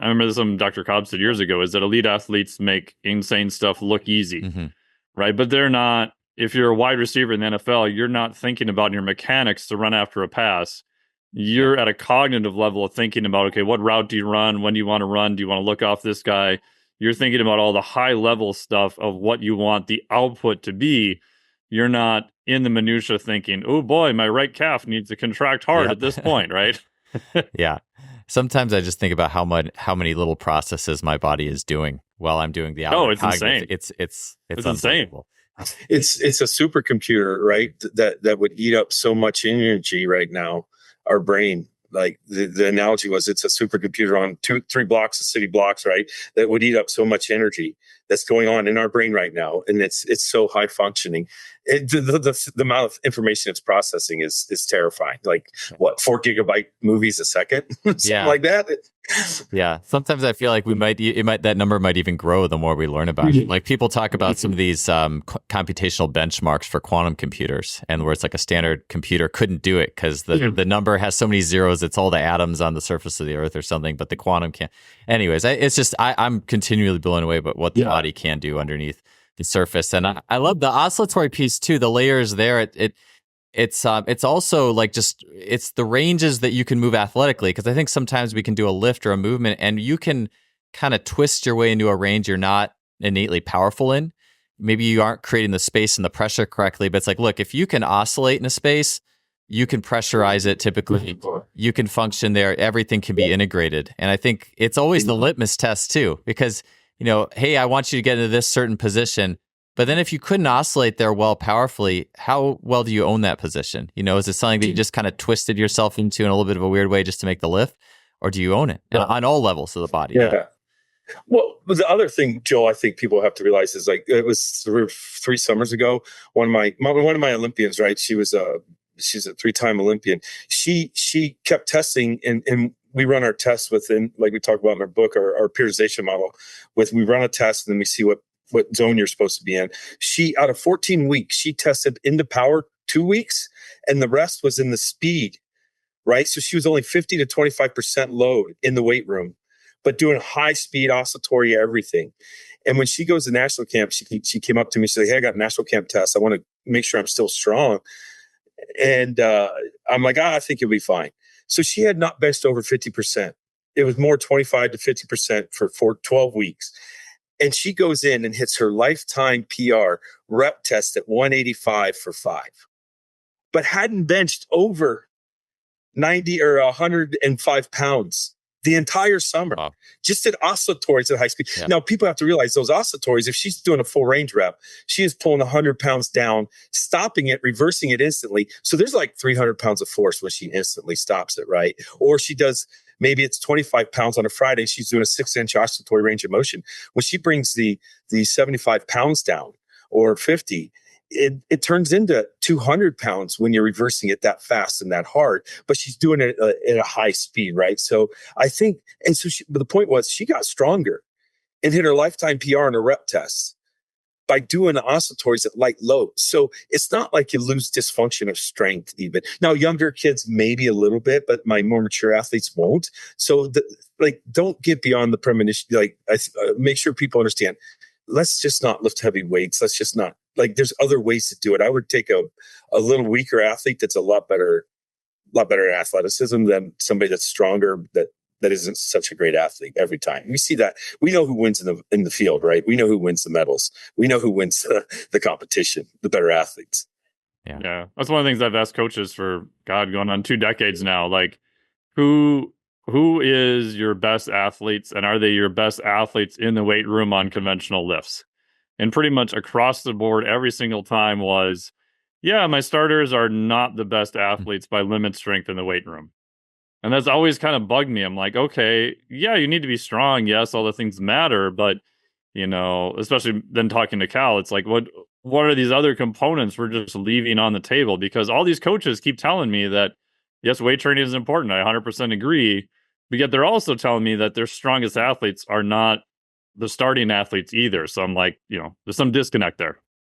I remember some Dr. Cobb said years ago, is that elite athletes make insane stuff look easy, right? But they're not. If you're a wide receiver in the NFL, you're not thinking about your mechanics to run after a pass. You're at a cognitive level of thinking about, okay, what route do you run? When do you want to run? Do you want to look off this guy? You're thinking about all the high level stuff of what you want the output to be. You're not in the minutia thinking, oh boy, my right calf needs to contract hard at this point, right? Yeah. Sometimes I just think about how many little processes my body is doing while I'm doing the outer. Oh, it's insane. It's insane. It's a supercomputer, right? That would eat up so much energy right now. Our brain, like the analogy was, it's a supercomputer on 2-3 blocks of city blocks, right? That would eat up so much energy that's going on in our brain right now, and it's so high functioning. The amount of information it's processing is terrifying. Like what, 4 gigabyte movies a second, something like that. Yeah, sometimes I feel like that number might even grow the more we learn about it. Like people talk about some of these computational benchmarks for quantum computers, and where it's like a standard computer couldn't do it because the number has so many zeros. It's all the atoms on the surface of the Earth or something, but the quantum can't. Anyways, it's just I'm continually blown away by what the body can do underneath the surface, and I love the oscillatory piece too. The layers there, it's also like it's the ranges that you can move athletically, because I think sometimes we can do a lift or a movement and you can kind of twist your way into a range you're not innately powerful in. Maybe you aren't creating the space and the pressure correctly, but it's like, look, if you can oscillate in a space, you can pressurize it typically. You can function there. Everything can be integrated. And I think it's always the litmus test too, because, hey, I want you to get into this certain position. But then if you couldn't oscillate there well powerfully, how well do you own that position? Is it something that you just kind of twisted yourself into in a little bit of a weird way just to make the lift? Or do you own it on all levels of the body? Yeah. Well, the other thing, Joel, I think people have to realize is, like, it was 3 summers ago, one of my Olympians, right? She's a 3-time Olympian. She kept testing, and we run our tests within, like we talk about in our book, our periodization model. We run a test and then we see what zone you're supposed to be in. She, out of 14 weeks, she tested into power 2 weeks, and the rest was in the speed, right? So she was only 50 to 25% load in the weight room, but doing high speed oscillatory everything. And when she goes to national camp, she came up to me, she said, hey, I got a national camp test. I want to make sure I'm still strong. And I'm like, I think you'll be fine. So she had not benched over 50%. It was more 25 to 50% for 12 weeks. And she goes in and hits her lifetime PR rep test at 185 for 5, but hadn't benched over 90 or 105 pounds the entire summer. Wow. Just did oscillatories at high speed. Yeah. Now, people have to realize those oscillatories, if she's doing a full range rep, she is pulling 100 pounds down, stopping it, reversing it instantly. So there's like 300 pounds of force when she instantly stops it, right? Or she does, maybe it's 25 pounds on a Friday, she's doing a 6-inch oscillatory range of motion. When she brings the 75 pounds down or 50, it turns into 200 pounds when you're reversing it that fast and that hard, but she's doing it at a high speed, right? So I think, and so but the point was, she got stronger and hit her lifetime PR in her rep tests by doing the oscillatories at light load. So it's not like you lose dysfunction of strength even. Now, younger kids, maybe a little bit, but my more mature athletes won't. So don't get beyond the premonition. Make sure people understand, let's just not lift heavy weights. Let's just not, there's other ways to do it. I would take a little weaker athlete that's a lot better athleticism than somebody that's stronger that isn't such a great athlete every time. We see that. We know who wins in the field, right? We know who wins the medals. We know who wins the competition, the better athletes. Yeah. That's one of the things I've asked coaches for, going on 2 decades now. Like, who is your best athletes, and are they your best athletes in the weight room on conventional lifts? And pretty much across the board, every single time was, my starters are not the best athletes by limit strength in the weight room. And that's always kind of bugged me. I'm like, okay, you need to be strong. Yes, all the things matter. But, especially then talking to Cal, it's like, what are these other components we're just leaving on the table? Because all these coaches keep telling me that, yes, weight training is important. I 100% agree. But yet they're also telling me that their strongest athletes are not the starting athletes either. So I'm like, there's some disconnect there.